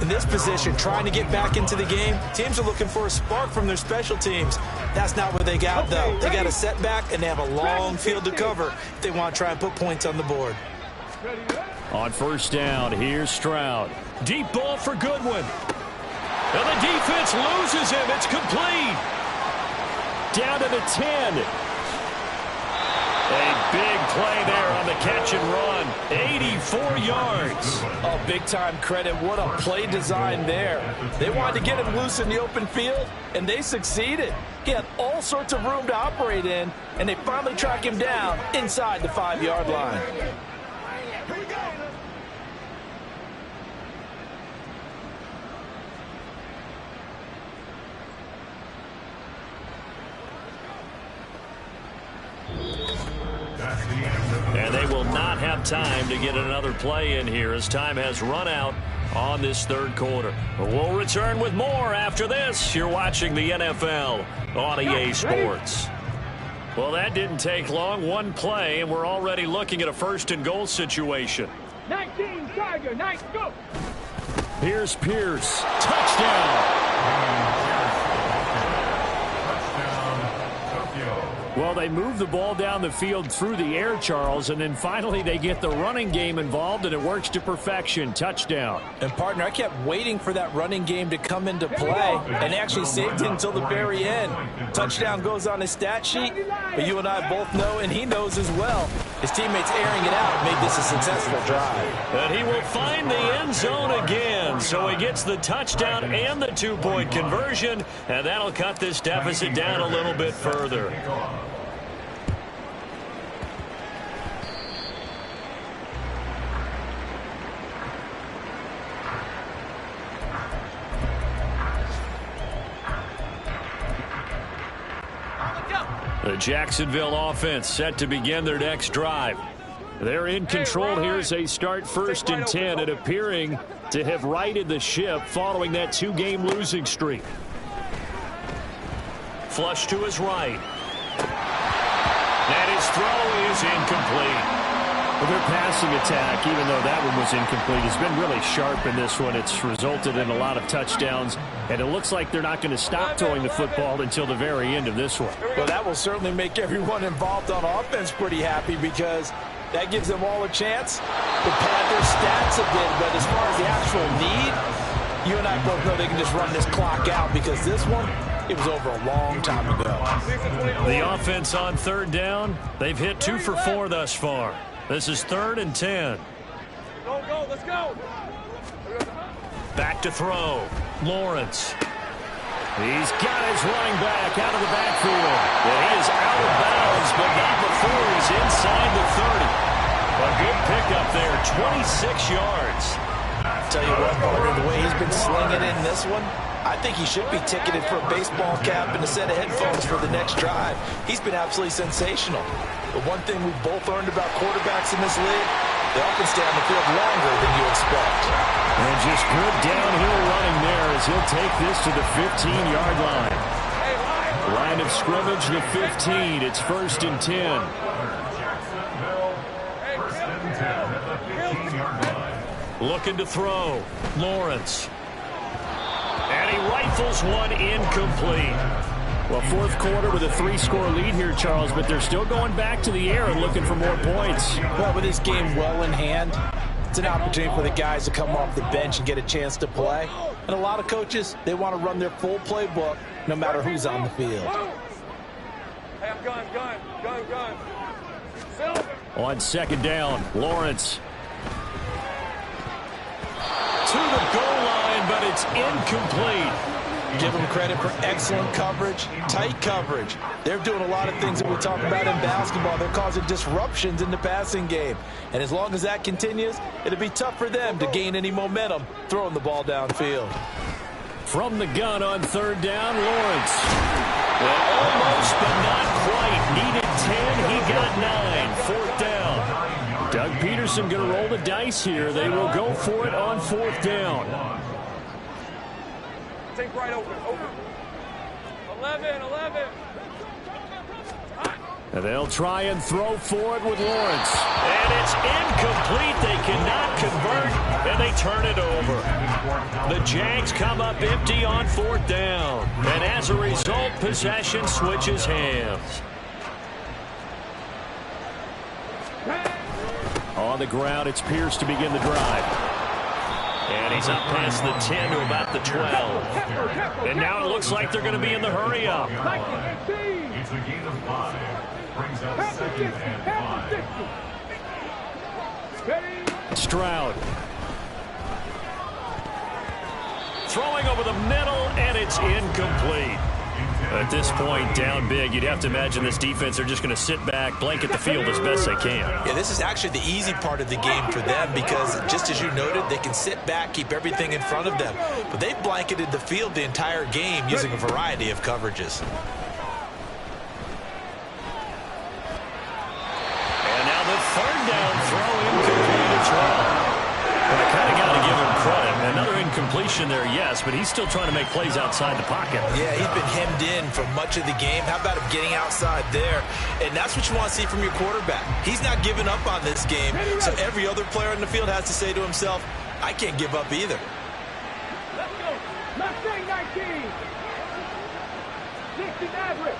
In this position, trying to get back into the game, teams are looking for a spark from their special teams. That's not what they got, though. They got a setback, and they have a long field to cover if they want to try and put points on the board. On 1st down, here's Stroud. Deep ball for Goodwin. And the defense loses him. It's complete. Down to the 10. A big play there on the catch and run. 84 yards. Oh, big-time credit. What a play design there. They wanted to get him loose in the open field, and they succeeded. He had all sorts of room to operate in, and they finally track him down inside the 5-yard line. And they will not have time to get another play in here as time has run out on this third quarter. We'll return with more after this. You're watching the NFL on EA Sports. Well, that didn't take long. One play, and we're already looking at a 1st and goal situation. 19 Tiger, 9, go! Here's Pierce. Touchdown! Well, they move the ball down the field through the air, Charles, and then finally they get the running game involved, and it works to perfection. Touchdown. And, partner, I kept waiting for that running game to come into play and actually saved it until the very end. Touchdown goes on his stat sheet, but you and I both know, and he knows as well, his teammates airing it out made this a successful drive. And he will find the end zone again, so he gets the touchdown and the 2-point conversion, and that'll cut this deficit down a little bit further. The Jacksonville offense set to begin their next drive. They're in control here as they start 1st and 10 and appearing to have righted the ship following that 2-game losing streak. Flush to his right. And his throw is incomplete. Well, their passing attack, even though that one was incomplete, has been really sharp in this one. It's resulted in a lot of touchdowns, and it looks like they're not going to stop throwing the football until the very end of this one. Well, that will certainly make everyone involved on offense pretty happy because that gives them all a chance to pad their stats a bit. But as far as the actual need, you and I both know they can just run this clock out because this one, it was over a long time ago. The offense on third down, they've hit 2 for 4 thus far. This is 3rd and 10. Go, let's go. Back to throw. Lawrence. He's got his running back out of the backfield. And he is out of bounds, but not before he's inside the 30. A good pickup there, 26 yards. Tell you what, partner, the way he's been slinging in this one, I think he should be ticketed for a baseball cap and a set of headphones for the next drive. He's been absolutely sensational. But one thing we've both learned about quarterbacks in this league, they often stay on the field longer than you expect. And just good downhill running there as he'll take this to the 15-yard line. Line of scrimmage, the 15. It's 1st and 10. Looking to throw. Lawrence. And he rifles one incomplete. Well, 4th quarter with a 3-score lead here, Charles, but they're still going back to the air and looking for more points. Well, with this game well in hand, it's an opportunity for the guys to come off the bench and get a chance to play. And a lot of coaches, they want to run their full playbook no matter who's on the field. Hey, I'm gun. On 2nd down, Lawrence. To the goal line, but it's incomplete. Give them credit for excellent coverage, tight coverage. They're doing a lot of things that we talk about in basketball. They're causing disruptions in the passing game. And as long as that continues, it'll be tough for them to gain any momentum throwing the ball downfield. From the gun on 3rd down, Lawrence. Well, almost, but not quite. Needed 10, he got 9. 4th down. Doug Peterson going to roll the dice here. They will go for it on 4th down. Take right open. 11. And they'll try and throw for it with Lawrence. And it's incomplete. They cannot convert, and they turn it over. The Jags come up empty on 4th down. And as a result, possession switches hands. On the ground, it's Pierce to begin the drive. And he's up past the 10 to about the 12. And now it looks like they're going to be in the hurry-up. It's a gain of 5. Brings up 2nd and 5. Stroud. Throwing over the middle, and it's incomplete. At this point, down big, you'd have to imagine this defense are just going to sit back, blanket the field as best they can. Yeah, this is actually the easy part of the game for them because, just as you noted, they can sit back, keep everything in front of them. But they've blanketed the field the entire game using a variety of coverages. And now the 3rd down throw incomplete as well. Well, I kind of got to give him credit. Another incompletion there, yes, but he's still trying to make plays outside the pocket. Yeah, he's been hemmed in for much of the game. How about him getting outside there? And that's what you want to see from your quarterback. He's not giving up on this game, so every other player in the field has to say to himself, I can't give up either. Let's go. Mustang 19. 60 Maverick.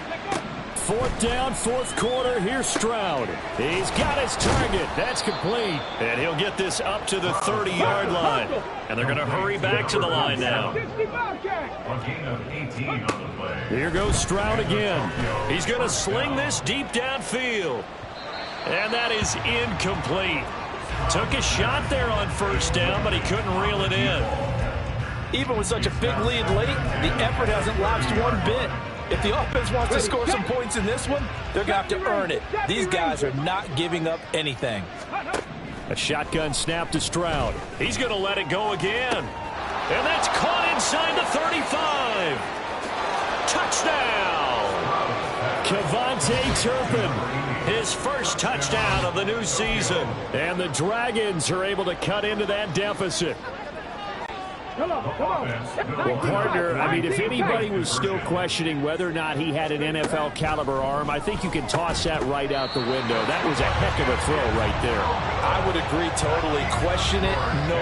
Let's go. 4th down, 4th quarter. Here's Stroud. He's got his target. That's complete. And he'll get this up to the 30-yard line. And they're going to hurry back to the line now. A gain of 18 on the play. Here goes Stroud again. He's going to sling this deep downfield. And that is incomplete. Took a shot there on 1st down, but he couldn't reel it in. Even with such a big lead late, the effort hasn't lapsed one bit. If the offense wants to score some points in this one, they're going to have to earn it. These guys are not giving up anything. A shotgun snap to Stroud. He's going to let it go again. And that's caught inside the 35. Touchdown! Kevontae Turpin, his first touchdown of the new season. And the Dragons are able to cut into that deficit. Come on. Well, partner, I mean, if anybody was still questioning whether or not he had an NFL caliber arm, I think you can toss that right out the window. That was a heck of a throw right there. I would agree totally. Question it no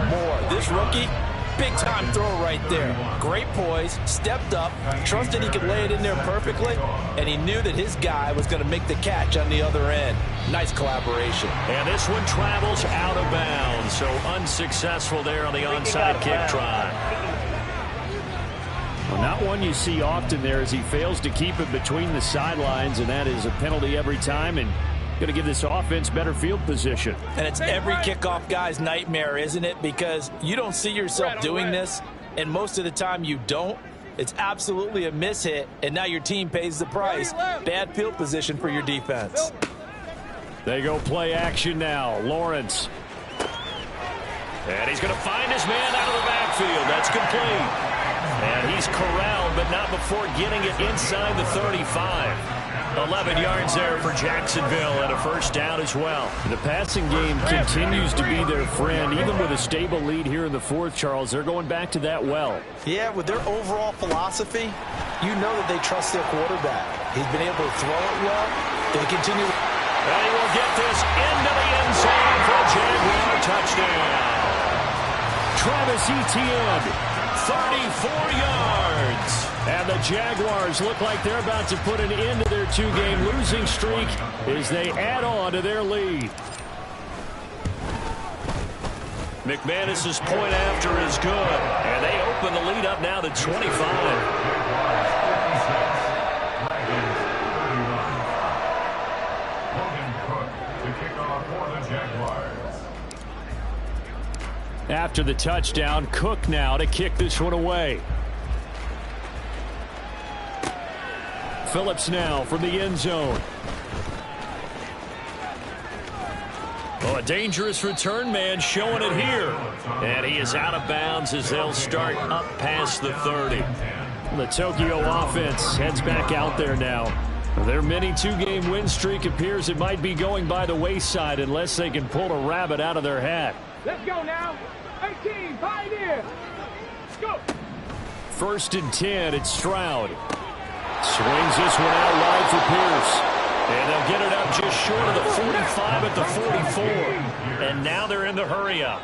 more. This rookie, big-time throw right there. Great poise, stepped up, trusted he could lay it in there perfectly, and he knew that his guy was going to make the catch on the other end. Nice collaboration. And this one travels out of bounds, so unsuccessful there on the onside kick try. Well, not one you see often there as he fails to keep it between the sidelines, and that is a penalty every time, and going to give this offense better field position. And it's every kickoff guy's nightmare, isn't it? Because you don't see yourself doing this, and most of the time you don't. It's absolutely a mishit, and now your team pays the price. Bad field position for your defense. They go play action now. Lawrence. And he's going to find his man out of the backfield. That's complete. And he's corralled, but not before getting it inside the 35. 11 yards there for Jacksonville and a first down as well. The passing game continues to be their friend. Even with a stable lead here in the fourth, Charles, they're going back to that well. Yeah, with their overall philosophy, you know that they trust their quarterback. He's been able to throw it well. They continue. And he will get this into the end zone for a Jaguar touchdown. Travis Etienne, 34 yards. And the Jaguars look like they're about to put an end to their two-game losing streak as they add on to their lead. McManus's point after is good. And they open the lead up now to 25. After the touchdown, Cook now to kick this one away. Phillips now from the end zone. Oh, a dangerous return man showing it here. And he is out of bounds as they'll start up past the 30. The Tokyo offense heads back out there now. Their mini two-game win streak appears it might be going by the wayside unless they can pull a rabbit out of their hat. Let's go now. 18, Pioneer. Go. 1st and 10, it's Stroud. Swings this one out wide for Pierce. And they'll get it up just short of the 45 at the 44. And now they're in the hurry-up.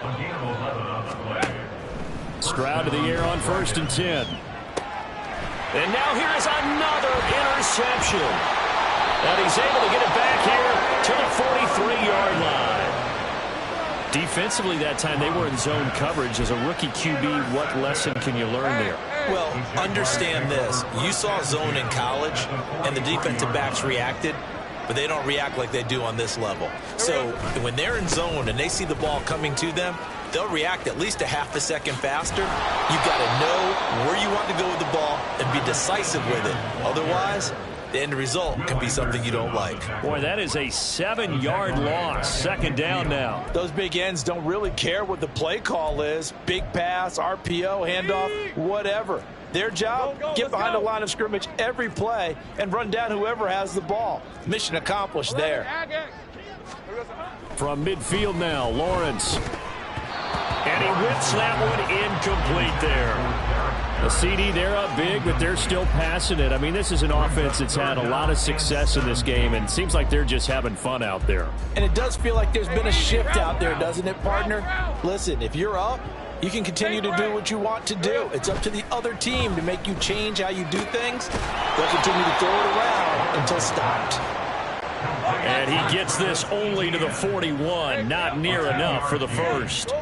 Stroud to the air on 1st and 10. And now here is another interception. And he's able to get it back here to the 43-yard line. Defensively that time, they were in zone coverage. As a rookie QB, what lesson can you learn there? Well, understand this. You saw zone in college, and the defensive backs reacted, but they don't react like they do on this level. So when they're in zone and they see the ball coming to them, they'll react at least a half a second faster. You've got to know where you want to go with the ball and be decisive with it. Otherwise, the end result can be something you don't like. Boy, that is a 7-yard loss. 2nd down now. Those big ends don't really care what the play call is. Big pass, RPO, handoff, whatever. Their job, get behind the line of scrimmage every play and run down whoever has the ball. Mission accomplished there. From midfield now, Lawrence. And he whips that one incomplete there. The CD, they're up big, but they're still passing it. I mean, this is an offense that's had a lot of success in this game, and it seems like they're just having fun out there. And it does feel like there's been a shift out there, doesn't it, partner? Listen, if you're up, you can continue to do what you want to do. It's up to the other team to make you change how you do things. They'll continue to throw it around until stopped. And he gets this only to the 41. Not near enough for the first.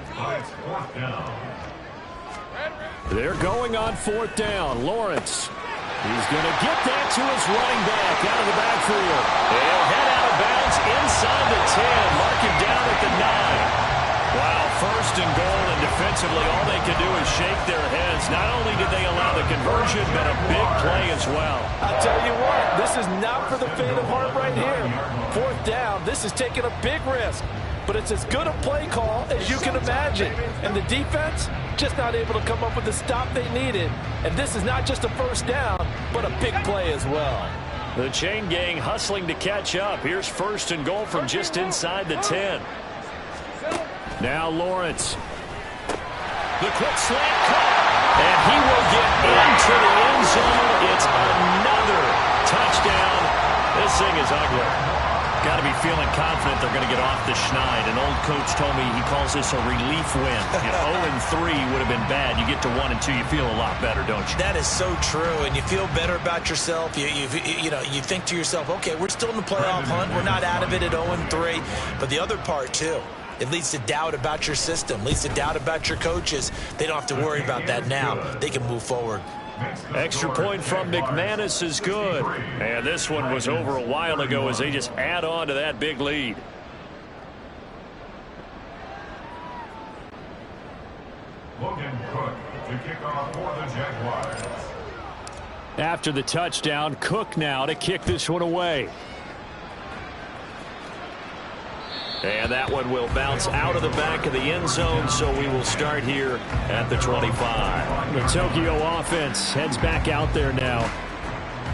They're going on 4th down. Lawrence. He's going to get that to his running back out of the backfield. They'll head out of bounds inside the 10. Mark him down at the 9. Wow, 1st and goal, and defensively all they can do is shake their heads. Not only did they allow the conversion, but a big play as well. I'll tell you what, this is not for the faint of heart right here. 4th down, this is taking a big risk. But it's as good a play call as you can imagine. And the defense just not able to come up with the stop they needed. And this is not just a 1st down, but a big play as well. The chain gang hustling to catch up. Here's 1st and goal from just inside the 10. Now Lawrence. The quick slant caught. And he will get into the end zone. It's another touchdown. This thing is ugly. Got to be feeling confident they're going to get off the schneid. An old coach told me he calls this a relief win. 0-3 would have been bad. You get to 1-2, you feel a lot better, don't you? That is so true, and you feel better about yourself. You think to yourself, okay, we're still in the playoff hunt. We're not out of it at 0-3. But the other part, too, it leads to doubt about your system, leads to doubt about your coaches. They don't have to worry about that now. They can move forward. Extra point from McManus is good. And this one was over a while ago as they just add on to that big lead. Logan Cook to kick off for the Jaguars. After the touchdown, Cook now to kick this one away. And that one will bounce out of the back of the end zone, so we will start here at the 25. The Tokyo offense heads back out there now.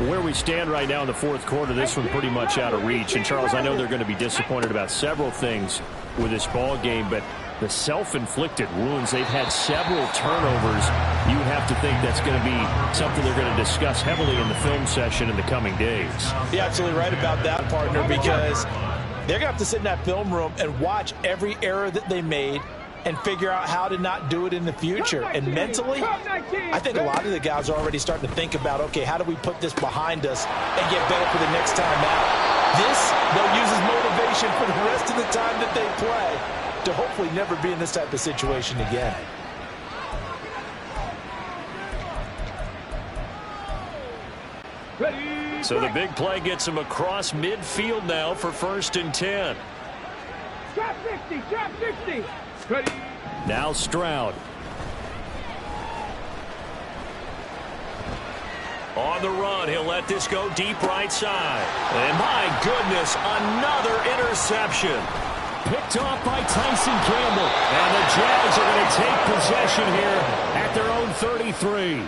Where we stand right now in the fourth quarter, this one pretty much out of reach. And, Charles, I know they're going to be disappointed about several things with this ball game, but the self-inflicted wounds, they've had several turnovers. You have to think that's going to be something they're going to discuss heavily in the film session in the coming days. You're absolutely right about that, partner, because they're going to have to sit in that film room and watch every error that they made and figure out how to not do it in the future. And mentally, I think a lot of the guys are already starting to think about, okay, how do we put this behind us and get better for the next time out? This, they'll use as motivation for the rest of the time that they play to hopefully never be in this type of situation again. So the big play gets him across midfield now for 1st and 10. Trap 60, trap 60. Ready. Now Stroud. On the run, he'll let this go deep right side. And my goodness, another interception. Picked off by Tyson Campbell. And the Jags are going to take possession here at their own 33.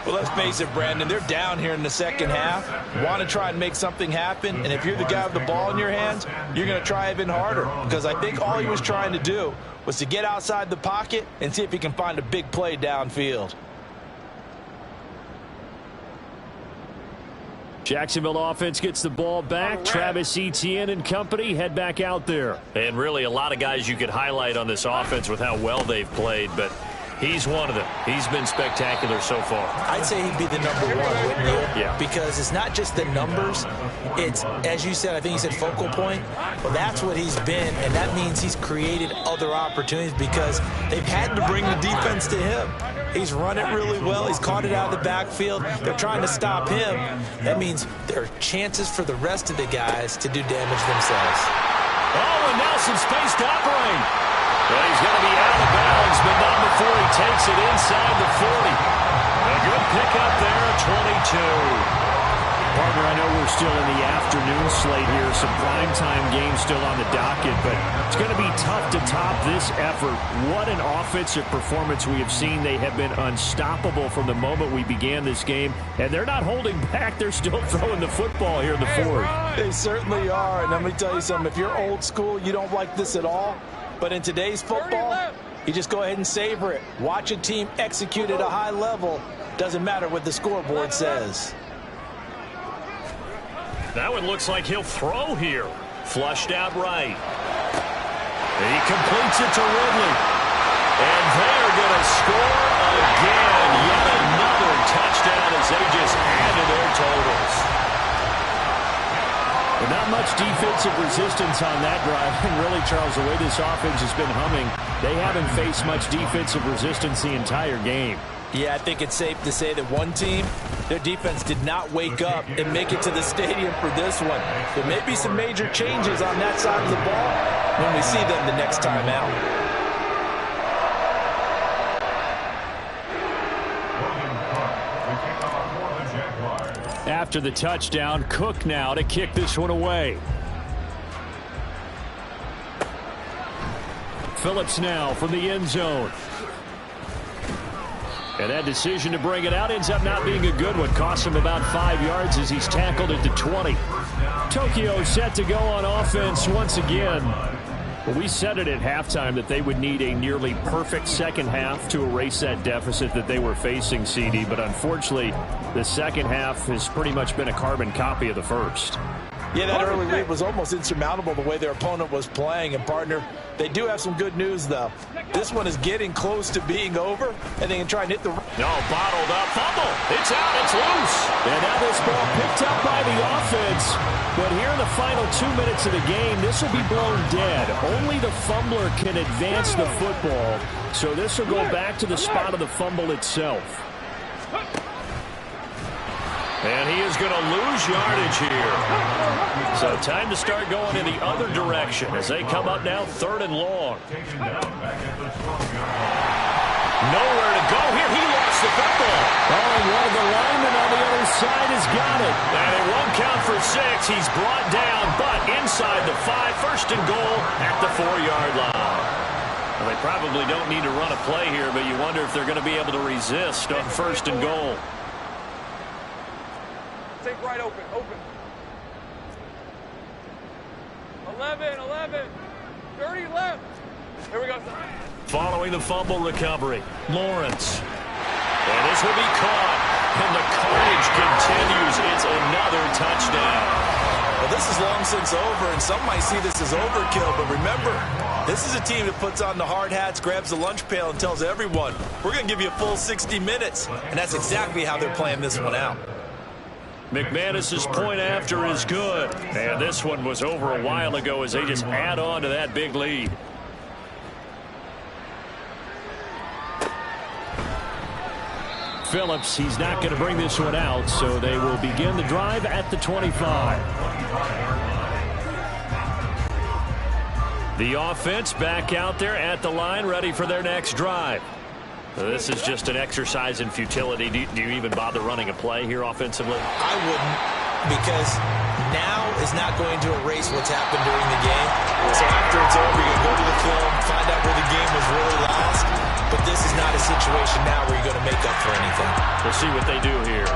Well, let's face it, Brandon, they're down here in the second half. Want to try and make something happen, and if you're the guy with the ball in your hands, you're going to try even harder, because I think all he was trying to do was to get outside the pocket and see if he can find a big play downfield. Jacksonville offense gets the ball back. Travis Etienne and company head back out there. And really a lot of guys you could highlight on this offense with how well they've played, but he's one of them. He's been spectacular so far. I'd say he'd be the number one, wouldn't you? Yeah. Because it's not just the numbers. It's, as you said, I think you said focal point. Well, that's what he's been, and that means he's created other opportunities because they've had to bring the defense to him. He's run it really well. He's caught it out of the backfield. They're trying to stop him. That means there are chances for the rest of the guys to do damage themselves. Oh, and now some space to operate. Well, he's going to be out of bounds, but not before he takes it inside the 40. A good pickup there at 22. Partner, I know we're still in the afternoon slate here. Some primetime games still on the docket, but it's going to be tough to top this effort. What an offensive performance we have seen. They have been unstoppable from the moment we began this game, and they're not holding back. They're still throwing the football here in the fourth. They certainly are, and let me tell you something. If you're old school, you don't like this at all. But in today's football, you just go ahead and savor it. Watch a team execute at a high level. Doesn't matter what the scoreboard says. That one looks like he'll throw here. Flushed out right. He completes it to Ridley. And they're going to score again. Yet another touchdown as they just add to their totals. But not much defensive resistance on that drive. And really, Charles, the way this offense has been humming, they haven't faced much defensive resistance the entire game. Yeah, I think it's safe to say that one team, their defense did not wake up and make it to the stadium for this one. There may be some major changes on that side of the ball when we see them the next time out. After the touchdown, Cook now to kick this one away. Phillips now from the end zone. And that decision to bring it out ends up not being a good one. Costs him about 5 yards as he's tackled at the 20. Tokyo set to go on offense once again. Well, we said it at halftime that they would need a nearly perfect second half to erase that deficit that they were facing, CD. But unfortunately, the second half has pretty much been a carbon copy of the first. Yeah, that early lead was almost insurmountable the way their opponent was playing. And, partner, they do have some good news, though. This one is getting close to being over, and they can try and hit the... No, bottled up. Fumble. It's out. It's loose. And now this ball picked up by the offense. But here in the final 2 minutes of the game, this will be blown dead. Only the fumbler can advance the football. So this will go back to the spot of the fumble itself. And he is going to lose yardage here. So time to start going in the other direction as they come up now 3rd and long. Nowhere to go here. He lost the football. Oh, and one of the linemen on the other side has got it. And it won't count for 6. He's brought down, but inside the 5. 1st and goal at the 4-yard line. Well, they probably don't need to run a play here, but you wonder if they're going to be able to resist on 1st and goal. Take right open. 11. 30 left. Here we go. Following the fumble recovery, Lawrence. And this will be caught. And the carnage continues. It's another touchdown. Well, this is long since over, and some might see this as overkill. But remember, this is a team that puts on the hard hats, grabs the lunch pail, and tells everyone, we're going to give you a full 60 minutes. And that's exactly how they're playing this one out. McManus's point after is good. And this one was over a while ago as they just add on to that big lead. Phillips, he's not going to bring this one out, so they will begin the drive at the 25. The offense back out there at the line, ready for their next drive. This is just an exercise in futility. Do you even bother running a play here offensively? I wouldn't, because now is not going to erase what's happened during the game. So after it's over, you go to the film, find out where the game was really lost. But this is not a situation now where you're going to make up for anything. We'll see what they do here.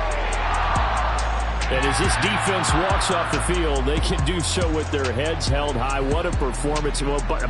And as this defense walks off the field, they can do so with their heads held high. What a performance by